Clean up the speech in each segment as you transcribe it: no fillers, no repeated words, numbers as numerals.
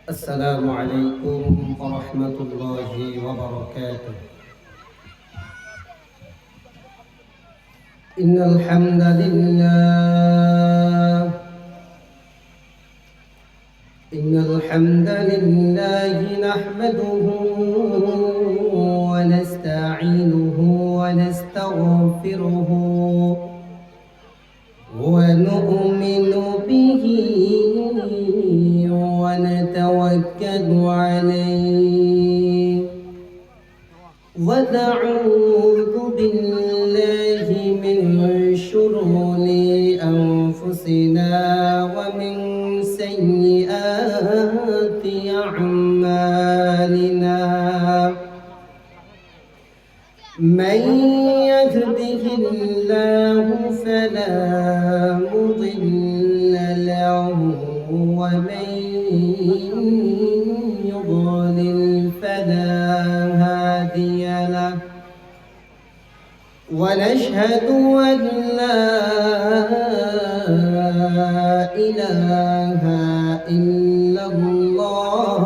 السلام عليكم ورحمة الله وبركاته. إن الحمد لله نحمده ونستعينه ونستغفره ونؤمن به ونتوكل عليه ونعوذ بالله من شرور أنفسنا ومن سيئات أعمالنا. من يهده الله فلا مضل له ومن يضلل فلا هادي له ونشهد أن لا إله إلا الله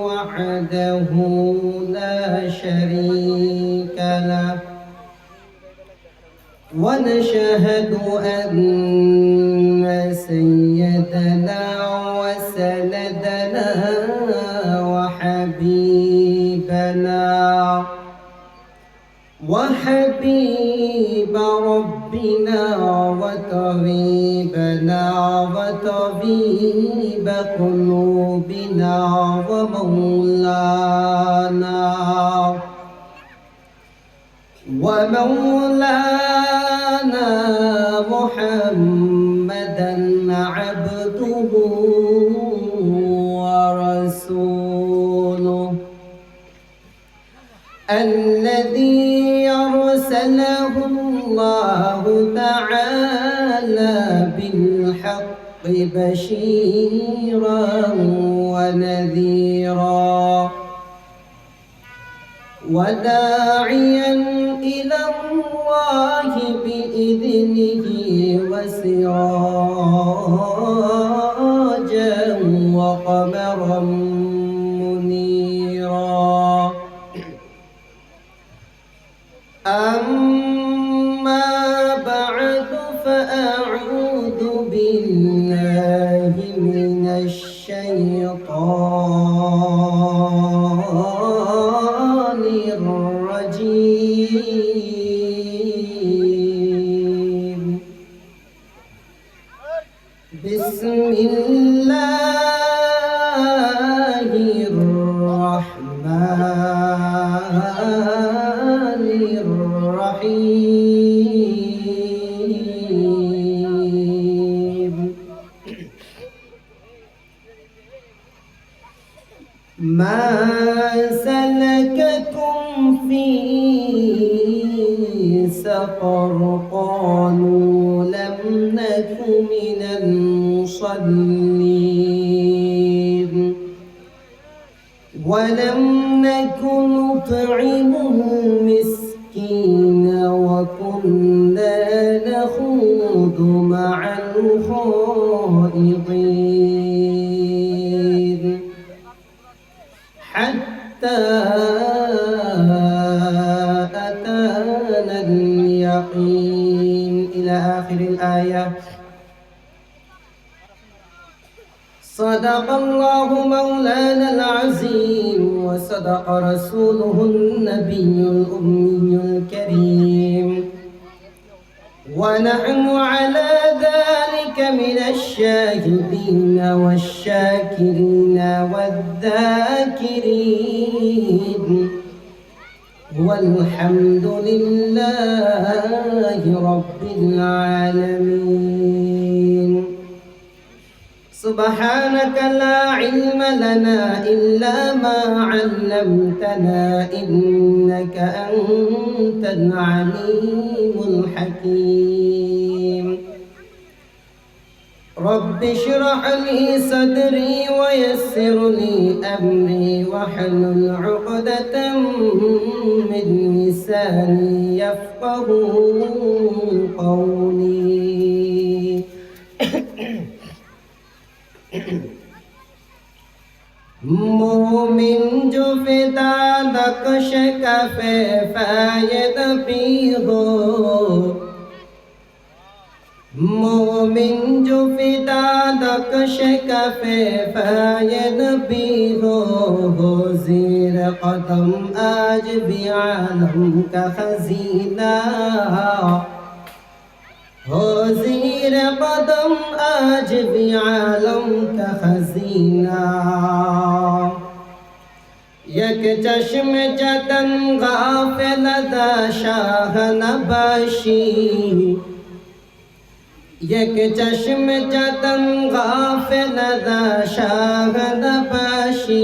وحده لا شريك له ونشهد أن سيدنا وسندنا وحبيب ربنا وطبيبنا وطبيب قلوبنا ومولانا محمدا عبده ورسوله الذي أرسله الله تعالى بالحق بشيرا ونذيرا وداعيا إلى الله بإذنه وسراجا وقمرا منيرا. أما بعد فأعوذ بالله من الشيطان الرجيم. بسم الله الرحمن الرحيم. ما سلككم في سقر قالوا لم نك من المصلين ولم نك نطعم المسكين وكنا نخوض مع الخائضين حتى أتانا اليقين إلى آخر الآية. صدق الله مولانا العظيم وصدق رسوله النبي الأمي الكريم ونحن على ذلك من الشاهدين والشاكرين والذاكرين والحمد لله رب العالمين. سبحانك لا علم لنا إلا ما علمتنا إنك أنت العليم الحكيم. رب اشرح لي صدري ويسر لي أمري واحلل عقدة من لساني يفقه قولي. मोमिन जो फिदा नक्श कफे फायद भी हो, मोमिन जो फिदा नक्श कफे फायद भी हो जीर कदम आज भी आलम का खजीना, हो ज़ीर कदम आज भी आलम का खजीना। यक चश्म जतन गाफिल दा शाह नबाशी, यक चश्म जतन गाफिल दा शाह नबाशी,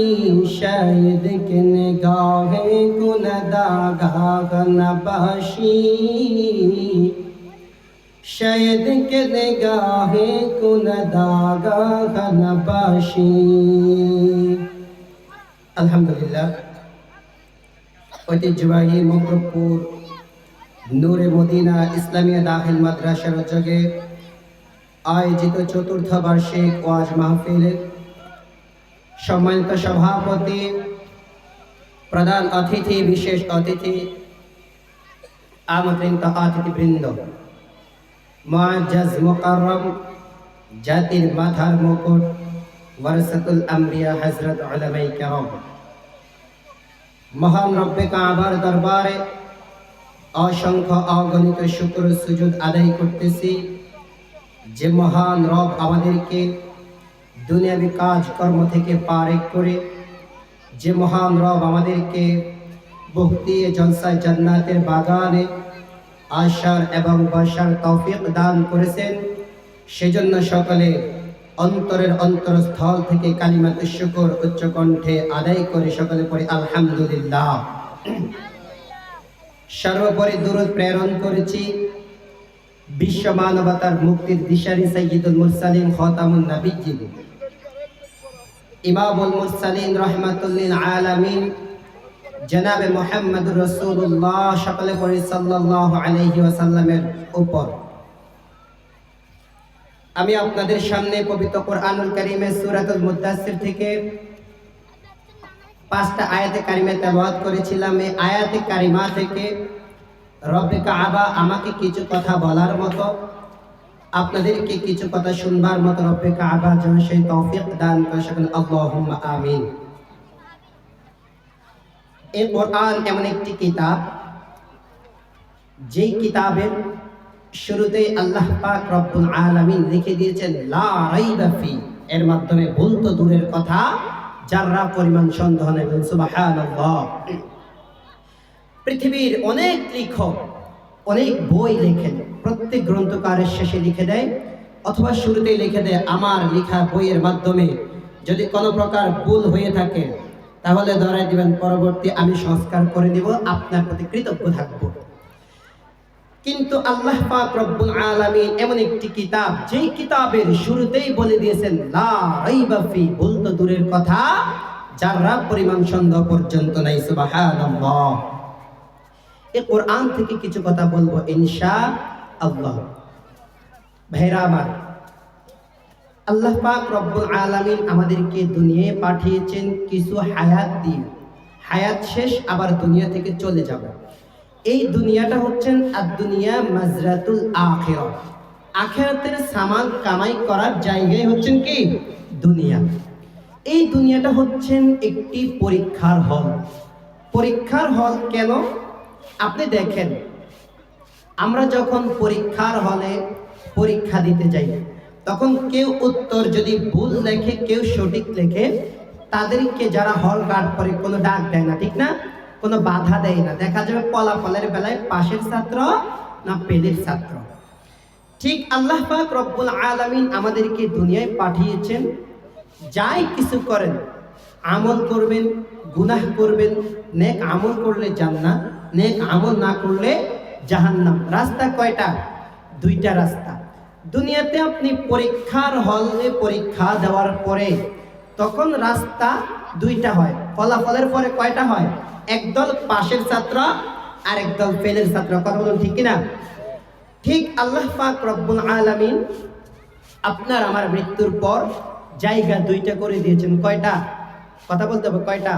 शायद कि निगाहें कुनदा गाह नबाशी, शायद के निगाहे कुनदागा नबाशी। আলহামদুলিল্লাহ, ঐতিহ্যবাহী মকরবপুর নূরে মদিনা ইসলামিয়া দাখিল মাদ্রাসার উদ্যোগে আয়োজিত চতুর্থ বার্ষিক ওয়াজ মাহফিলের সম্মানিত সভাপতি, প্রধান অতিথি, বিশেষ অতিথি, আমন্ত্রিত অতিথিবৃন্দ, মুআজ্জাজ মুকাররম, জাতির মাথার মুকুট, ওয়ারাসাতুল আম্বিয়া হযরত উলামায়ে কেরাম, মহান রব্বে কাবার দরবারে অসংখ্য অগণিত শুকর সুজুদ আদায় করতেছি যে মহান রব আমাদেরকে দুনিয়াবি কাজকর্ম থেকে পারেক করে, যে মহান রব আমাদেরকে মুক্তি জলসায় জান্নাতের বাগানে আসার এবং বসার তৌফিক দান করেছেন। সেজন্য সকলে অন্তরের অন্তরস্থল থেকে কালিমাতুশ শুকর উচ্চ কণ্ঠে আদায় করে সকলে পড়ি আলহামদুলিল্লাহ। সর্বোপরি দুরূদ প্রেরণ করেছি বিশ্ব মানবতার মুক্তির দিশারি সাইয়্যিদুল মুরসালিন খাতামুন নবিয়্যিন ইমামুল মুরসালিন রাহমাতুল লিল আলামিন জনাবে মুহাম্মদুর রাসূলুল্লাহ সকলে পড়ি সাল্লাল্লাহু আলাইহি ওয়াসাল্লামের উপর। আমি আপনাদের সামনে পবিত্র কোরআনুল কারীমের সূরাতুল মুদ্দাসসির থেকে 5টা আয়াতে কারিমা তেলাওয়াত করেছিলাম। এই আয়াতে কারিমা থেকে রব্বে কাবা আমাকে কিছু কথা বলার মতো, আপনাদেরকে কিছু কথা শুনবার মতো রব্বে কাবা যেন সেই তৌফিক দান করে সকলে আল্লাহুম্মা আমিন। এই কোরআন এমন একটি কিতাব, যেই কিতাবের শুরুতেই আল্লাহ পাক রব্বুল আলামিন লিখে দিয়েছেন লা রাইবা ফি, এর মাধ্যমে ভুল তো দূরের কথা যারা পরিমাণ সন্দেহ নেই। সুবহানাল্লাহ। পৃথিবীর অনেক লেখক অনেক বই লেখেন, প্রত্যেক গ্রন্থকারের শেষে লিখে দেয় অথবা শুরুতেই লিখে দেয় আমার লেখা বইয়ের মাধ্যমে যদি কোনো প্রকার ভুল হয়ে থাকে তাহলে ধরাই দিবেন, পরবর্তী আমি সংস্কার করে দিব, আপনার প্রতি কৃতজ্ঞ থাকব। কিন্তু আল্লাহ পাক রব্বুল আলামিন এমন একটি কিতাব, যেই কিতাবের শুরুতেই বলে দিয়েছেন লা রাইবা ফি, ভুল তো দূরের কথা যারা পরিমাণ সন্দেহ পর্যন্ত নাই। সুবহানাল্লাহ। এই কোরআন থেকে কিছু কথা বলবো ইনশাআল্লাহ। ভাইরা আমার, আল্লাহ পাক রব্বুল আলামিন আমাদেরকে দুনিয়ায় পাঠিয়েছেন কিছু হায়াত দিয়ে। হায়াত শেষ, আবার দুনিয়া থেকে চলে যাব। এই দুনিয়াটা হচ্ছেন আদ-দুনিয়া মাজরাতুল আখিরাহ, আখিরাতের সামান কামাই করার জায়গায় হচ্ছেন কি দুনিয়া। এই দুনিয়াটা হচ্ছেন একটি পরীক্ষার হল। পরীক্ষার হল কেন? আপনি দেখেন, আমরা যখন পরীক্ষার হলে পরীক্ষা দিতে যাই তখন কেউ উত্তর যদি ভুল লেখে, কেউ সঠিক লেখে, তাদেরকে যারা হল গার্ড করে কোনো ডাক দেয় না, ঠিক না? কোনো বাধা দেয় না। দেখা যাবে ফলাফলের বেলায় পাশের ছাত্র না পেলের ছাত্র। ঠিক আল্লাহ পাক রব্বুল আলামিন আমাদেরকে দুনিয়ায় পাঠিয়েছেন, যাই কিছু করেন, আমল করবেন, গুনাহ করবেন, নেক আমল করলে জান্নাত, নেক আমল না করলে জাহান্নাম। রাস্তা কয়টা? দুইটা রাস্তা। দুনিয়াতে আপনি পরীক্ষার হলে পরীক্ষা দেওয়ার পরে তখন রাস্তা দুইটা হয়, ফলাফলের পরে কয়টা হয়? একদল পাশের ছাত্র আর একদল ফেলের ছাত্র। কথা বলুন ঠিক কিনা? ঠিক আল্লাহ পাক রব্বুল আলামিন আপনার আমার মৃত্যুর পর জায়গা দুইটা করে দিয়েছেন। কয়টা? কথা বলতে হবে কয়টা?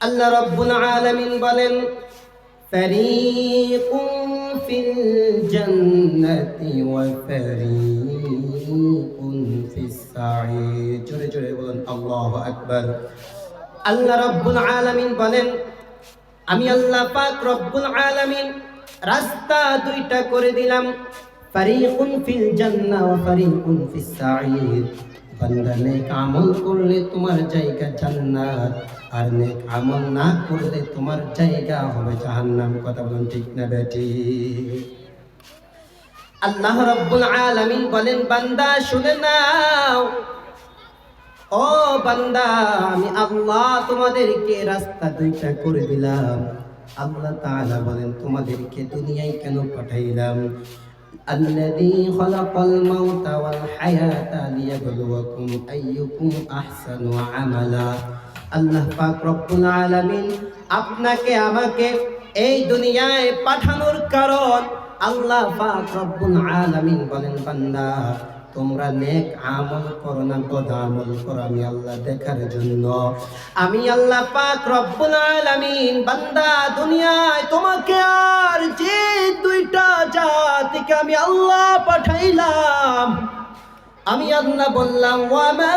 আল্লাহ রাব্বুল আলামিন বলেন ফারীকুন ফিল জান্নাতি ওয়া ফারীকুন ফিস সাঈর। জোরে জোরে বলুন আল্লাহু আকবার। আল্লাহ রাব্বুল আলামিন বলেন আমি আল্লাহ পাক রব্বুল আলামিন রাস্তা দুইটা করে দিলাম, ফারীকুন ফিল জান্নাহ ওয়া ফারীকুন ফিস সাঈর। বান্দা নেক আমল করলে তোমার জায়গা জান্নাত, আর নেক আমল না করলে তোমার জায়গা হবে জাহান্নাম। কথা বলুন ঠিক না বেঠিক? আল্লাহ রাব্বুল আলামিন বলেন বান্দা শুনে নাও, ও বান্দা আমি আল্লাহ তোমাদেরকে রাস্তা দুইটা করে দিলাম। আল্লাহ তাআলা বলেন তোমাদেরকে দুনিয়ায় কেন পাঠাইলাম? আল্লাযী খালাকাল মাউতা ওয়াল হায়াতা লিয়াবলুয়াকুম আইয়ুকুম আহসানু আমালা। আল্লাহ পাক রব্বুল আলামিন আপনাকে আমাকে এই দুনিয়ায় পাঠানোর কারণ আল্লাহ পাক রব্বুল আলামিন বলেন বান্দা তোমরা নেক আমল করো না বদ আমল করো আমি আল্লাহ দেখার জন্য। আমি আল্লাহ পাক রব্বুল আলামিন বান্দা দুনিয়ায় তোমাকে আর যে দুইটা জাতিকে আমি আল্লাহ পাঠাইলাম, আমি আল্লাহ বললাম ওয়ামা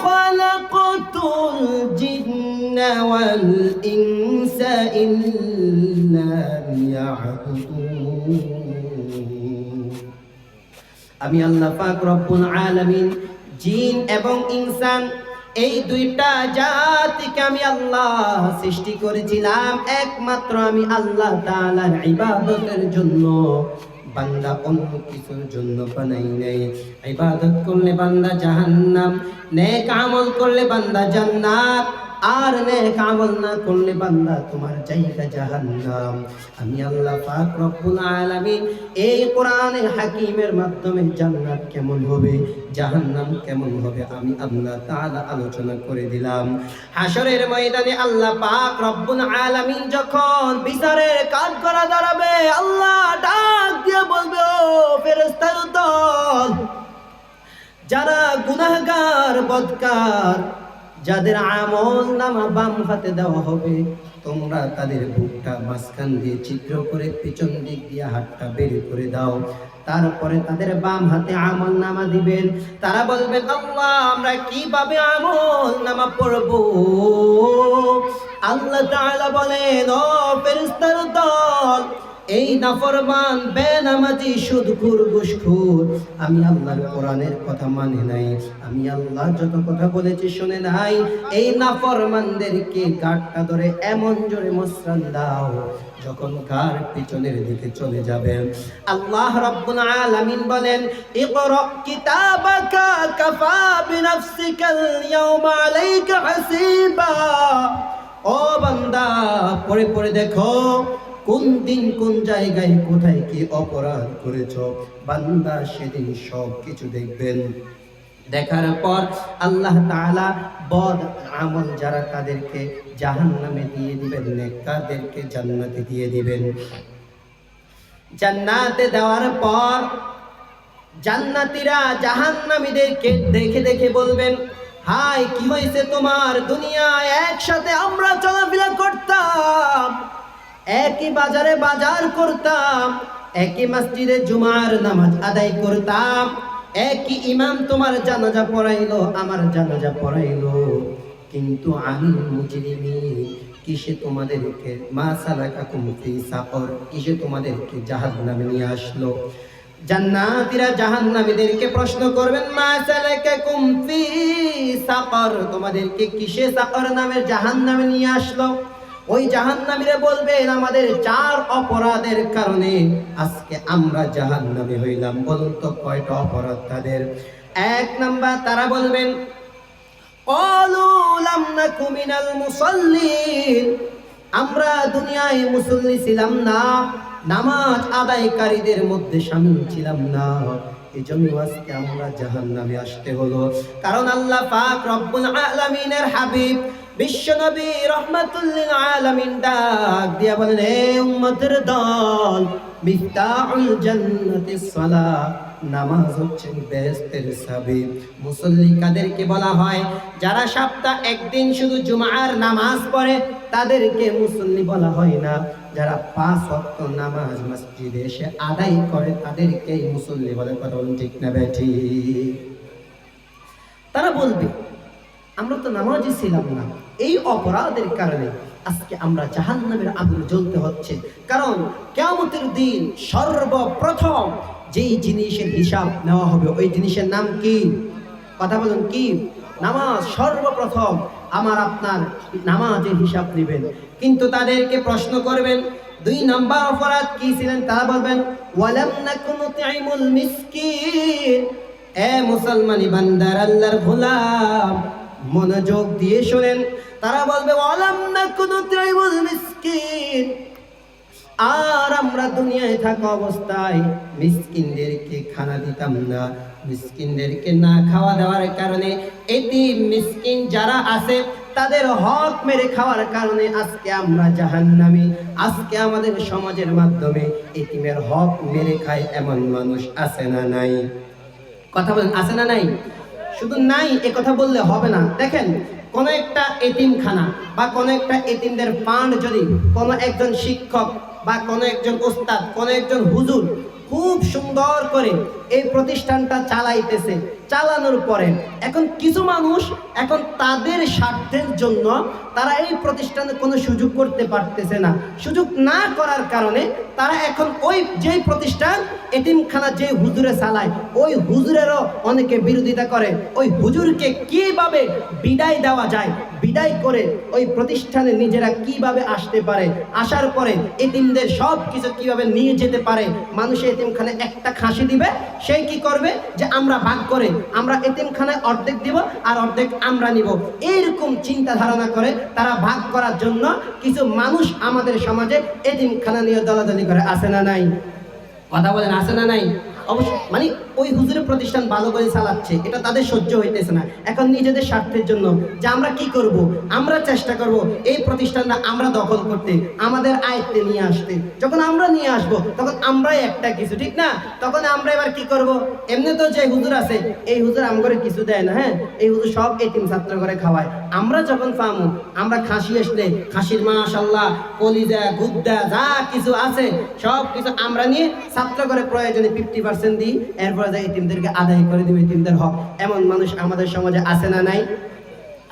খালাকাতুল জিন্না ওয়াল ইনসা ইল্লা লিয়াবুদুন। আমি আল্লাহ পাক রব্বুল আলামিন জিন এবং ইনসান এই দুইটা জাতিকে আমি আল্লাহ সৃষ্টি করেছিলাম একমাত্র আমি আল্লাহ তাআলার ইবাদতের জন্য। বান্দা অন্য কিছুর জন্য বানাই নাই। ইবাদত করলে বান্দা জাহান্নাম, নেক আমল করলে বান্দা জান্নাত, আর নেক আমল না করলে বান্দা তোমার জায়গা জাহান্নাম। আমি আল্লাহ পাক রব্বুল আলামিন এই কোরআনে হাকিমের মাধ্যমে জান্নাত কেমন হবে, জাহান্নাম কেমন হবে আমি আল্লাহ তাআলা আলোচনা করে দিলাম। হাশরের ময়দানে আল্লাহ পাক রব্বুল আলামিন যখন বিচারের কাজ করা দাঁড়াবে, আল্লাহ ডাক দিয়ে বলবে ও ফেরেশতার দল, যারা গুনাহগার বদকার, যাদের আমল নামা বাম হাতে দেওয়া হবে, তোমরা তাদের বুকটা মাঝখান দিয়ে ছিদ্র করে পিছন দিক দিয়ে হাতটা বের করে দাও। তারপরে তাদের বাম হাতে আমল নামা দিবেন। তারা বলবেন আল্লাহ আমরা কিভাবে আমল নামা পড়ব? আল্লাহ তাআলা বলেন ও ফেরেশতার দল, এই নাফরমান বেনামাজি সুদখোর ঘুষখোর আমি আল্লাহর কোরআনের কথা মানে নাই, আমি আল্লাহ যত কথা বলেছি শুনে নাই, এই নাফরমানদেরকে গাঁটটা ধরে এমন জোরে মুসরান দাও যখন গার পিছনের দিকে চলে যাবে। আল্লাহ রাব্বুল আলামিন বলেন ইকরা কিতাবাকা কাফা বিনাফসিকাল ইয়াওমা আলাইকা হাসিবা। ও বান্দা পড়ে পড়ে দেখো কোন দিন কোন জায়গায় কোথায় কি অপরাধ করেছ। বান্দা সেদিন সব কিছু দেখবেন। দেখার পর আল্লাহ তাআলা বদ আমল যারা তাদেরকে জাহান্নামে দিয়ে দিবেন, নেককারদেরকে জান্নাতে দিয়ে দিবেন। জান্নাতে দেওয়ার পর জান্নাতীরা জাহান্নামীদেরকে দেখে দেখে বলবেন হাই কি হয়েছে তোমার? দুনিয়ায় একসাথে আমরা চলাফেরা করতাম, একই বাজারে বাজার করতাম, একই মসজিদে জুমার নামাজ আদায় করতাম, একই ইমাম তোমার জানাজা পড়াইলো আমার জানাজা পড়াইলো, কিন্তু আমি মুজরিমিন কিসে তোমাদেরকে মা সালাকাকুম ফি সাকর, কিসে তোমাদেরকে জাহান্নামে নিয়ে আসলো? জান্নাতীরা জাহান্নামীদেরকে প্রশ্ন করবেন মা সালাকাকুম ফি সাকর, তোমাদেরকে কিসে সাকর নামের জাহান্নামে নিয়ে আসলো? ওই জাহান্নামীরা বলবেন আমাদের 4 অপরাধের কারণে আজকে আমরা জাহান্নামে হইলাম। বলুন তো কয়টা অপরাধ তাদের? 1 নাম্বার তারা বলবেন ক্বালু লাম নাকু মিনাল মুসাল্লিন, আমরা দুনিয়ায় মুসল্লি ছিলাম না, নামাজ আদায়কারীদের মধ্যে শামিল ছিলাম না, এজন্য আজকে আমরা জাহান্নামে আসতে হলো। কারণ আল্লাহ পাক রব্বুল আলামিনের হাবিব বিশ্বনবী রাহমাতুল লিল আলামিন ডাক দিয়া বলেন হে উম্মতের দল, মিফতাহুল জান্নাতিস সালাহ, নামাজ হচ্ছে বেহেশতের চাবি। মুসল্লি কাদেরকে বলা হয়? যারা সপ্তাহ একদিন শুধু জুমার নামাজ পড়ে তাদেরকে মুসল্লি বলা হয় না। যারা 5 ওয়াক্ত নামাজ মসজিদে এসে আদায় করে তাদেরকেই মুসল্লি বলে। কথা বলুন ঠিক না বেঠিক? তারা বলবে আমরা তো নামাজই ছিলাম না, এই অপরাধের কারণে আজকে আমরা জাহান্নামের আগুনে জ্বলতে হচ্ছে। কারণ কিয়ামতের দিন সর্বপ্রথম যেই জিনিসের হিসাব নেওয়া হবে ওই জিনিসের নাম কি? কথা বলুন কি? নামাজ। সর্বপ্রথম আমার আপনার নামাজের হিসাব নেবেন। কিন্তু তাদেরকে প্রশ্ন করবেন 2 নম্বর অপরাধ কি ছিলেন? তারা বলবেন ওয়ালাম নাকুনু তুইমুল মিসকিন। এ মুসলমানি বান্দার আল্লাহর গোলাম, মনোযোগ দিয়ে শোনেন। তারা বলবে ওয়ালাম নাকুনু তুইমুল মিসকিন, আর আমরা দুনিয়ায় থাকা অবস্থায় মিসকিনদেরকে খানা দিতাম না। মিসকিনদেরকে না খাওয়া দেওয়ার কারণে এতিম মিসকিন যারা আছে তাদের হক মেরে খাওয়ার কারণে আজকে আমরা জাহান্নামী। আজকে আমাদের সমাজের মাধ্যমে এতিমের হক মেরে খায় এমন মানুষ আছে না নাই? কথা বলেন, আছে না নাই? শুধু নাই এ কথা বললে হবে না। দেখেন, কোন একটা এতিমখানা বা কোন একটা এতিমদের ফান্ড যদি কোন একজন শিক্ষক বা কোন একজন ওস্তাদ, কোন একজন হুজুর খুব সুন্দর করে এই প্রতিষ্ঠানটা চালাইতেছে, চালানোর পরে এখন কিছু মানুষ এখন তাদের স্বার্থের জন্য তারা এই প্রতিষ্ঠানে কোনো সুযোগ করতে পারতেছে না। সুযোগ না করার কারণে তারা এখন ওই যেই প্রতিষ্ঠান এতিমখানা যে হুজুরে চালায় ওই হুজুরেরও অনেকে বিরোধিতা করে। ওই হুজুরকে কিভাবে বিদায় দেওয়া যায়, বিদায় করে ওই প্রতিষ্ঠানে নিজেরা কিভাবে আসতে পারে, আসার পরে এতিমদের সব কিছু কিভাবে নিয়ে যেতে পারে। মানুষে এতিমখানে একটা খাসি দিবে, সেই কি করবে যে আমরা ভাগ করে আমরা এতিমখানায় অর্ধেক দিব আর অর্ধেক আমরা নিব। এইরকম চিন্তা ধারণা করে তারা ভাগ করার জন্য কিছু মানুষ আমাদের সমাজে এতিমখানা নিয়ে দলাদলি করে। আছে না নাই? কথা বলেন, আছে না নাই? অবশ্যই। মানে ওই হুজুরের প্রতিষ্ঠান ভালো করে চালাচ্ছে, এটা তাদের সহ্য হইতেছে না। এখন নিজেদের স্বার্থের জন্য যে আমরা কি করব, আমরা চেষ্টা করব এই প্রতিষ্ঠানটা আমরা দখল করতে, আমাদের আয়ত্তে নিয়ে আসতে। যখন আমরা নিয়ে আসব তখন আমরাই একটা কিছু, ঠিক না? তখন আমরা এবার কি করব? এমনি তো যে হুজুর আছে এই হুজুর আমগরে কিছু দেয় না, হ্যাঁ, এই হুজুর সব এতিম ছাত্র করে খাওয়ায়। আমরা যখন পামু, আমরা খাসি আসলে খাসির মাশাআল্লাহ কলিজা গুদ্দা যা কিছু আছে সব কিছু আমরা নিয়ে ছাত্র করে প্রয়োজনে 50% দিই, এরপরে যাই এতিমদেরকে আদায় করে দিবে এতিমদের হক। এমন মানুষ আমাদের সমাজে আছে না নাই?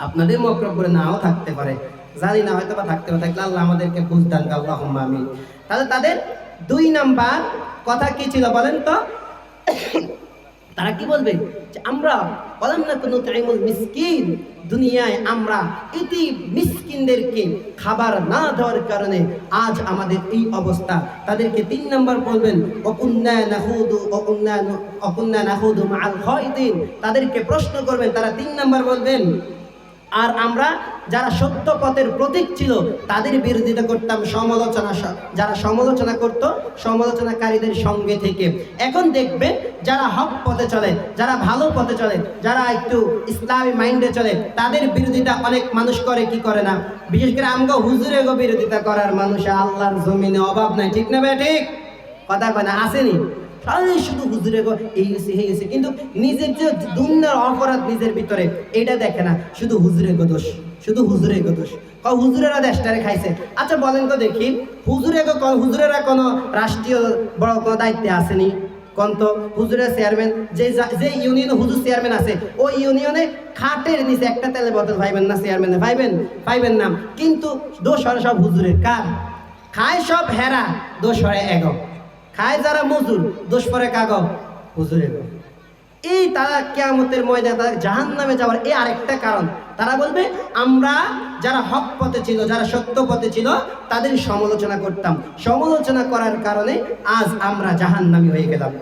আপনাদের মক্রব করে নাও থাকতে পারে, জানি না, হয়তো বা থাকতে পারে। থাকলে আল্লাহ আমাদেরকে বুঝদান, আল্লাহুম্মা আমিন। তাহলে তাদের 2 নাম্বার কথা কি ছিল বলেন তো? তারা কি বলবে যে আমরা ওয়ালাম নাকুনু তুইমুল মিসকিন, দুনিয়ায় আমরা এতিম মিসকিনদেরকে খাবার না দেওয়ার কারণে আজ আমাদের এই অবস্থা। তাদেরকে 3 নাম্বার বলবেন ওকুন্না নাহুদু মাআল খায়দিন। তাদেরকে প্রশ্ন করবেন, তারা 3 নাম্বার বলবেন আর আমরা যারা সত্য পথের প্রতীক ছিল তাদের বিরোধিতা করতাম, যারা সমালোচনা করত সমালোচনাকারীদের সঙ্গে থেকে। এখন দেখবেন যারা হক পথে চলে, যারা ভালো পথে চলে, যারা একটু ইসলামী মাইন্ডে চলে তাদের বিরোধিতা অনেক মানুষ করে, কি করে না? বিশেষ করে আমগো হুজুরের বিরোধিতা করার মানুষ আল্লাহর জমিনে অভাব নাই, ঠিক না ভাই? ঠিক কথা কয় না? আসেনি? শুধু হুজুরে এই গেছে, কিন্তু নিজের যে দুনিয়ার অপরাধ নিজের ভিতরে এটা দেখে না, শুধু হুজুরে দোষ, শুধু হুজুরে দোষ। হুজুরেরা দেশটারে খাইছে। আচ্ছা বলেন তো দেখি, হুজুরেরা কোনো রাষ্ট্রীয় বড় কোনো দায়িত্বে আসেনি? কোন তো হুজুরের চেয়ারম্যান, যে ইউনিয়নে হুজুর চেয়ারম্যান আছে ওই ইউনিয়নে খাটের নিচে একটা তেলের বোতল পাইবেন না চেয়ারম্যানে, পাইবেন না। কিন্তু দোষ হয় সব হুজুরের। কার? খায় সব হেরা, দোষ হয় এগো। খায় যারা মজুর, দোষ পরে কাগজ হুজুরের। এই তারা কিয়ামতের ময়দানে তারা জাহান্নামে যাওয়ার এই আরেকটা কারণ। তারা বলবে আমরা যারা হক পথে ছিল, যারা সত্য পথে ছিল তাদের সমালোচনা করতাম, সমালোচনা করার কারণে আজ আমরা জাহান্নামী হয়ে গেলাম।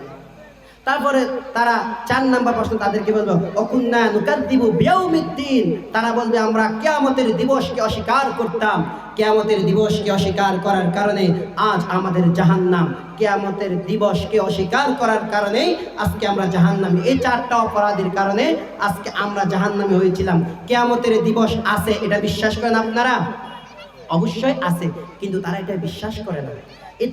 তারপরে তারা 4 নাম্বার প্রশ্ন তাদেরকে বলবো ওকুন্না নুকাদ্দিবু বিয়াউমিদ্দিন। তারা বলবে আমরা কিয়ামতের দিবসকে অস্বীকার করতাম, কিয়ামতের দিবসকে অস্বীকার করার কারণে আজ আমাদের জাহান্নাম। কিয়ামতের দিবসকে অস্বীকার করার কারণে আজকে আমরা জাহান্নামী। এই 4টা অপরাধের কারণে আজকে আমরা জাহান্নামী হয়েছিলাম। কিয়ামতের দিবস আছে, এটা বিশ্বাস করেন আপনারা? অবশ্যই আছে, কিন্তু তারা এটা বিশ্বাস করে না।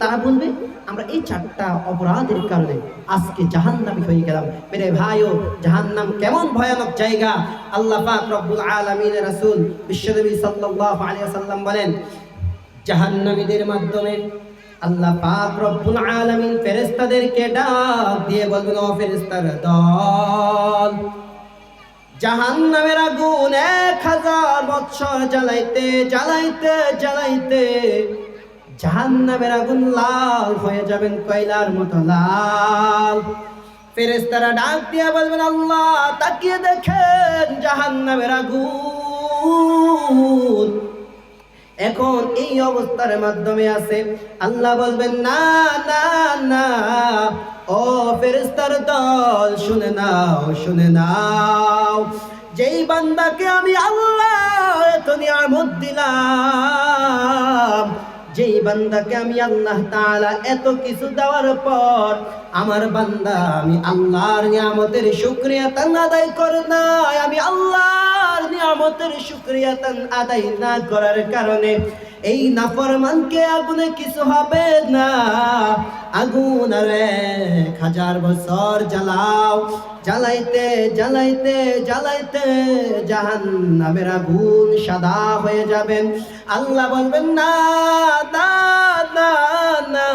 তারা বলবে আমরা এই 4টা অপরাধের কারণে আজকে জাহান্নামী হয়ে গেলাম। মেরে ভাইও, জাহান্নাম কেমন ভয়ানক জায়গা। আল্লাহ পাক রব্বুল আলামিনের রাসূল বিশ্বনবী সাল্লাল্লাহু আলাইহি ওয়াসাল্লাম বলেন, জাহান্নামীদের মাধ্যমে আল্লাহ পাক রব্বুল আলামিন ফেরেশতাদেরকে ডাক দিয়ে বলবেন, ও ফেরেশতার দল, জাহান্নামের আগুন 1000 বছর জ্বালাইতে জ্বালাইতে জ্বালাইতে জাহান্নামের আগুন লাল হয়ে যাবেন, কয়লার মতো লাল। ফেরেশতারা ডাক দিয়ে বলবেন, আল্লাহ তাকিয়ে দেখেন জাহান্নামের আগুন এখন এই অবস্থার মাধ্যমে আছে। আল্লাহ বলবেন, না না না, ও ফেরেশতার দল, শুনে নাও শুনে নাও, যেই বান্দাকে আমি আল্লাহ এত নিয়ামত দিলাম, যেই বান্দাকে আমি আল্লাহ তাআলা এত কিছু দেওয়ার পর আমার বান্দা আমি আল্লাহর নিয়ামতের শুকরিয়া তান আদায় করে নাই, আমি আল্লাহর নিয়ামতের শুকরিয়া তান আদায় না করার কারণে এই নাফরমানকে আগুনে কিছু হবে না। আগুন আর 1000 বছর জ্বালাও, জ্বালাইতে জ্বালাইতে জ্বালাইতে জাহান্নামের আগুন সাদা হয়ে যাবেন। আল্লাহ বলবেন, না না না না,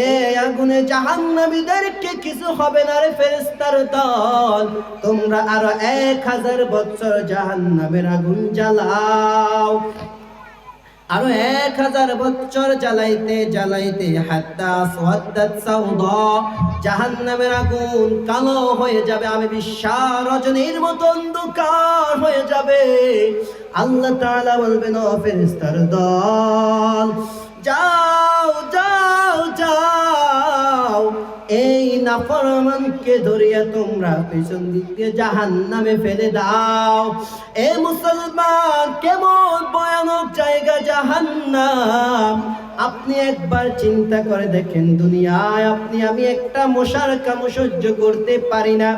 এই আগুনে জাহান্নামীদেরকে কিছু হবে না রে ফেরেশতার দল, তোমরা আরো 1000 বছর জাহান্নামের আগুন জ্বালাও। আরো 1000 বছর জ্বালাইতে জ্বালাইতে হাত্তা সাওয়াদাত সাওদা, জাহান্নামের আগুন কালো হয়ে যাবে, আমি বিশ্বা রজনীর মতো অন্ধকার হয়ে যাবে। আল্লাহ তাআলা বলবেন, ও ফেরেশতার দল, যাও যাও যাও, এই নাফরমানকে ধরিয়া তোমরা পেছন দিক দিয়ে জাহান্নামে ফেলে দাও। এ মুসলমান, কেমন ভয়ানক জায়গা জাহান্নাম। আপনি একবার চিন্তা করে দেখেন, দুনিয়ায় আপনি আমি একটা মশার কামড় সহ্য করতে পারি না,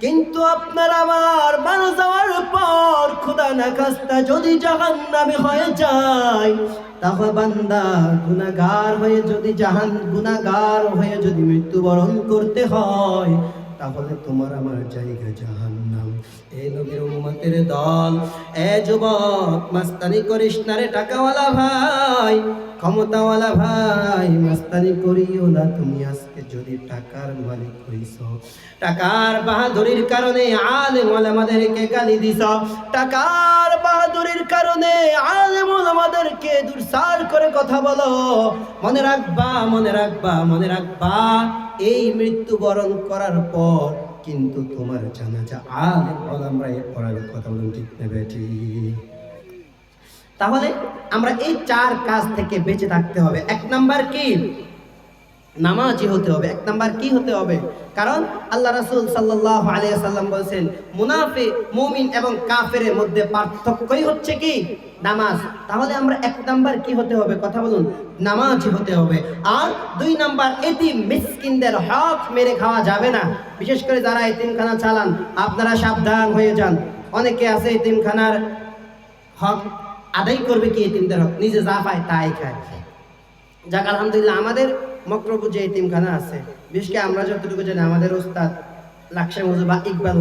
কিন্তু আপনার আমার মারা যাওয়ার পর খোদা না খাস্তা যদি জাহান্নামে হয়ে যায়, তাহলে বান্দা গুনাহগার হয়ে যদি গুনাহগার হয়ে যদি মৃত্যুবরণ করতে হয়, তাহলে তোমার আমার জায়গা জাহান্নাম। এই নবীর উম্মতের দল, এ যুবক, মাস্তানি করিস না রে টাকাওয়ালা ভাই, ক্ষমতাওয়ালা ভাই, মাস্তানি করিও না। তুমি আজকে যদি টাকার মালিক হইছ, টাকার বাহাদুরির কারণে আলেম ওলামাদেরকে গালি দিছ, টাকার বাহাদুরির কারণে আলেম ওলামাদেরকে দুরসার করে কথা বলো, মনে রাখবা মনে রাখবা মনে রাখবা, এই মৃত্যুবরণ করার পর কিন্তু তোমার জানাজা আলেম ওলামায়ে পড়াবে। কথা বলুন ঠিক না বেঠিক? তাহলে আমরা এই 4 কাজ থেকে বেঁচে থাকতে হবে। 1 নাম্বার কি? নামাজি হতে হবে। 1 নাম্বার কি হতে হবে? কারণ আল্লাহ রাসূল সাল্লাল্লাহু আলাইহি ওয়াসাল্লাম বলেছেন, মুনাফিক, মুমিন এবং কাফেরের মধ্যে পার্থক্যই হচ্ছে কি? নামাজ। তাহলে আমরা 1 নাম্বার কি হতে হবে? কথা বলুন, নামাজি হতে হবে। আর 2 নাম্বার, এতিম মিসকিনদের হক মেরে খাওয়া যাবে না। বিশেষ করে যারা এতিমখানা চালান, আপনারা সাবধান হয়ে যান। অনেকে আছে এতিমখানার হক আদায় করবে কি এতিমদের হক, নিজে যা পায় তাই খায়। যাক আলহামদুলিল্লাহ, আমাদের মক্রবু যে এতিমখানা আছে, বিশেষ করে আমরা যতটুকু জানি, আমাদের ওস্তাদ লাকসাম হুজুর বা ইকবাল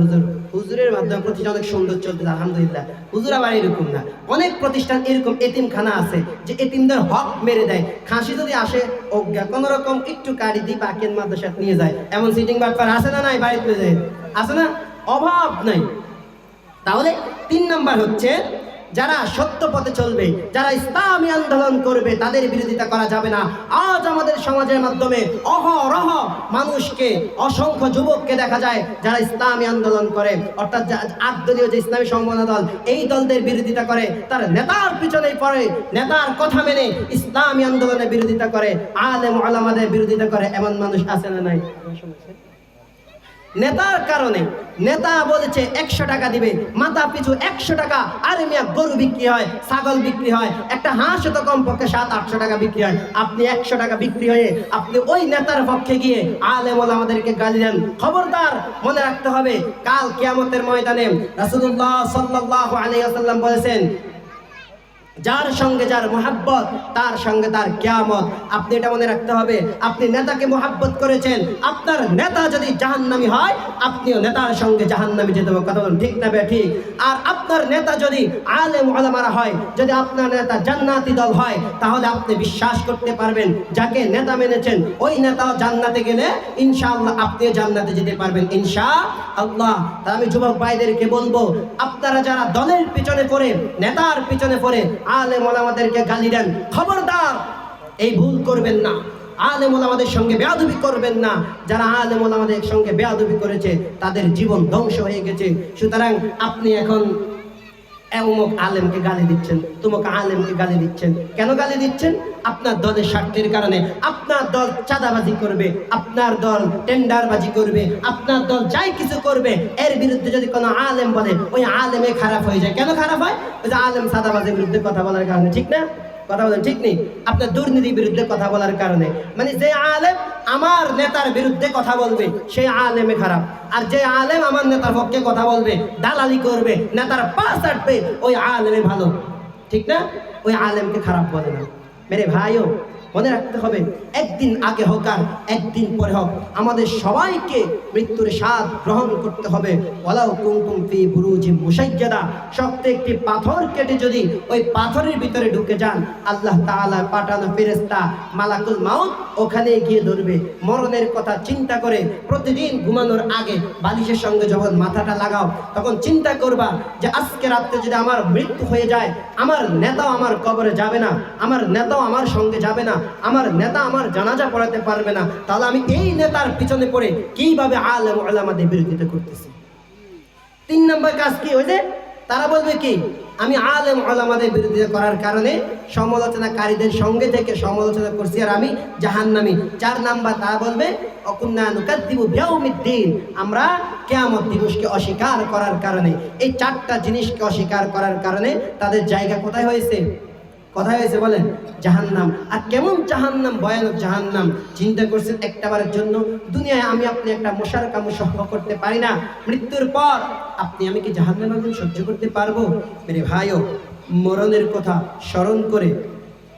হুজুরের মাধ্যমে প্রতিষ্ঠান অনেক সুন্দর চলছে আলহামদুলিল্লাহ। হুজুর আবার এরকম না, অনেক প্রতিষ্ঠান এরকম এতিমখানা আছে যে এতিমদের হক মেরে দেয়। খাসি যদি আসে, অজ্ঞা কোন রকম একটু কাড়ি দিয়ে পাকের মাদ্রাসায় নিয়ে যায়, এমন সিটিং বাটপার আছে না নাই? বাড়িতে যায়, আছে না? অভাব নাই। তাহলে 3 নাম্বার হচ্ছে, যারা সত্য পথে চলবে, যারা ইসলামী আন্দোলন করবে, তাদের বিরোধিতা করা যাবে না। আজ আমাদের সমাজের মাধ্যমে অহরহ মানুষকে, অসংখ্য যুবককে দেখা যায় যারা ইসলামী আন্দোলন করে, অর্থাৎ 8 দলীয় যে ইসলামী সংগঠন দল, এই দলদের বিরোধিতা করে, তার নেতার পিছনেই পড়ে, নেতার কথা মেনে ইসলামী আন্দোলনের বিরোধিতা করে, আলেম ওলামাদের বিরোধিতা করে। এমন মানুষ আছে না নাই? নেতার কারণে, নেতা বলেছে 100 টাকা দিবে, মাথা পিছু 100 টাকা, আরে মিয়া গরু বিক্রি হয়, ছাগল বিক্রি হয়, একটা হাঁস তো কমপক্ষে 700-800 টাকা বিক্রি হয়। আপনি 100 টাকা বিক্রি হয়ে আপনি ওই নেতার পক্ষে গিয়ে আলেম ওলামাদেরকে গালি দেন, খবরদার, মনে রাখতে হবে কাল কিয়ামতের ময়দানে রাসূলুল্লাহ সাল্লাল্লাহু আলাইহি ওয়াসাল্লাম বলেছেন, যার সঙ্গে যার মোহাব্বত তার সঙ্গে তার কিয়ামত। আপনি এটা মনে রাখতে হবে, আপনি নেতাকে মোহাব্বত করেছেন, আপনার নেতা যদি জাহান্নামী হয় আপনিও নেতার সঙ্গে জাহান্নামী যেতে হবে। কথা বলুন ঠিক না ঠিক? আর আপনার নেতা যদি আলেম ওলামারা হয়, যদি আপনার নেতা জান্নাতি দল হয়, তাহলে আপনি বিশ্বাস করতে পারবেন যাকে নেতা মেনেছেন ওই নেতাও জান্নাতে গেলে ইনশাআল্লাহ আপনিও জান্নাতে যেতে পারবেন ইনশাআল্লাহ। তাই আমি যুবক ভাইদেরকে বলবো, আপনারা যারা দলের পিছনে পড়ে, নেতার পিছনে পড়ে আলেম ওলামাদেরকে গালি দেন, খবরদার এই ভুল করবেন না। আলেম ওলামাদের সঙ্গে বেয়াদবি করবেন না। যারা আলেম ওলামাদের সঙ্গে বেয়াদবি করেছে তাদের জীবন ধ্বংস হয়ে গেছে। সুতরাং আপনি এখন অমুক আলেমকে গালি দিচ্ছেন, তুমুক আলেমকে গালি দিচ্ছেন, কেন গালি দিচ্ছেন? আপনার দলের স্বার্থের কারণে। আপনার দল চাঁদাবাজি করবে, আপনার দল টেন্ডারবাজি করবে, আপনার দল যাই কিছু করবে, এর বিরুদ্ধে যদি কোনো আলেম বলে ওই আলেমে খারাপ হয়ে যায়। কেন খারাপ হয়? ওই যে আলেম চাঁদাবাজির বিরুদ্ধে কথা বলার কারণে, ঠিক না? কথা বলেন ঠিক নেই? আপনার দুর্নীতির বিরুদ্ধে কথা বলার কারণে। মানে যে আলেম আমার নেতার বিরুদ্ধে কথা বলবে সেই আলেমে খারাপ, আর যে আলেম আমার নেতার পক্ষে কথা বলবে, দালালি করবে, নেতার পাশ আটবে, ওই আলেমে ভালো, ঠিক না? ওই আলেমকে খারাপ বলে না। মেরে ভাইও মনে রাখতে হবে, একদিন আগে হোক আর একদিন পরে হোক আমাদের সবাইকে মৃত্যুর স্বাদ গ্রহণ করতে হবে। ওয়ালাউ কুনতুম ফি বুরুজিম মুশাইয়াদা, শক্ত একটি পাথর কেটে যদি ওই পাথরের ভিতরে ঢুকে যান, আল্লাহ তাআলা পাঠানো ফেরেশতা মালাকুল মাউত ওখানে গিয়ে ধরবে। মরণের কথা চিন্তা করে প্রতিদিন ঘুমানোর আগে বালিশের সঙ্গে যখন মাথাটা লাগাও তখন চিন্তা করবা যে আজকে রাত্রে যদি আমার মৃত্যু হয়ে যায়, আমার নেতাও আমার কবরে যাবে না, আমার নেতাও আমার সঙ্গে যাবে না, আমার নেতা আমার জানাজা পড়াতে পারবে না, তাহলে আমি এই নেতার পিছনে পড়ে কিভাবে আলেম ওলামাদের বিরোধিতা করতেছি। 3 নম্বর কাজ কি? ওই যে তারা বলবে কি, আমি আলেম ওলামাদের বিরোধিতা করার কারণে সমালোচনাকারীদের সঙ্গে থেকে সমালোচনা করছি আর আমি জাহান্নামী। 4 নাম্বার তারা বলবে অকুন্না নুকাদ্দিবু বিয়াউমিদ্দিন, আমরা কিয়ামত দিবসকে অস্বীকার করার কারণে। এই 4টা জিনিসকে অস্বীকার করার কারণে তাদের জায়গা কোথায় হয়েছে? কোথায় হয়েছে বলেন? জাহান্নাম। আর কেমন জাহান্নাম? ভয়ানক জাহান্নাম। চিন্তা করছেন একটাবারের জন্য দুনিয়ায় আমি আপনি একটা মশার কামড় সহ্য করতে পারি না, মৃত্যুর পর আপনি আমি কি জাহান্নাম আগুন সহ্য করতে পারবো? মেরে ভাইও মরণের কথা স্মরণ করে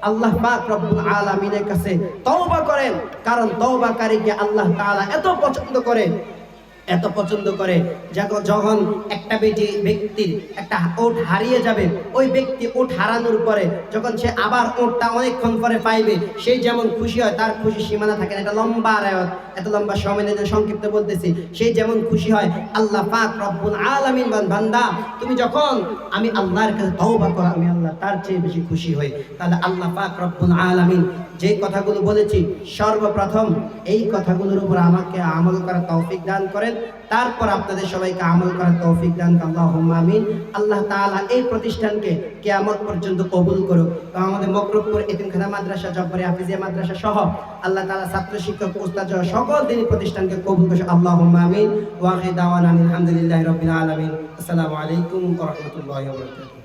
আল্লাহ পাক রব্বুল আলামিনের কাছে তওবা করেন, কারণ তওবাকারীকে আল্লাহ তাআলা এত পছন্দ করে, এত পছন্দ করে। যখন একটা ব্যক্তির একটা ওট হারিয়ে যাবে, ওই ব্যক্তি ওট হারানোর পরে যখন সে আবার ওটটা অনেকক্ষণ পরে পাইবে, সে যেমন খুশি হয়, তার খুশি সীমানা থাকে না। এটা লম্বা আয়াত, এত লম্বা সময় নিয়ে সংক্ষিপ্ত বলতেছি। সে যেমন খুশি হয়, আল্লাহ পাক রব্বুল আলামিন বান্দা তুমি যখন আমি আল্লাহর কাছে তওবা করো, আমি আল্লাহ তার চেয়ে বেশি খুশি হই। তাহলে আল্লাহ পাক রব্বুল আলামিন যে কথাগুলো বলেছি সর্বপ্রথম এই কথাগুলোর উপর আমাকে আমল করার তৌফিক দান করেন, তারপর আপনাদের সবাইকে আমল করার তৌফিক দান করেন। আল্লাহুম্মা আমিন। আল্লাহ তাআলা এই প্রতিষ্ঠানকে কিয়ামত পর্যন্ত কবুল করুক। তো আমাদের মকরবপুর এতিমখানা মাদ্রাসা, জব্বারি হাফিজিয়া মাদ্রাসা সহ আল্লাহ তাআলা ছাত্র শিক্ষক উস্তাদ সকল দিনী প্রতিষ্ঠানকে কবুল করুন। আল্লাহুম্মা আমিন। ওয়া আখিরু দাওয়ানা আলহামদুলিল্লাহি রাব্বিল আলামিন। আসসালামু আলাইকুম ওয়া রাহমাতুল্লাহি ওয়া বারাকাতুহু।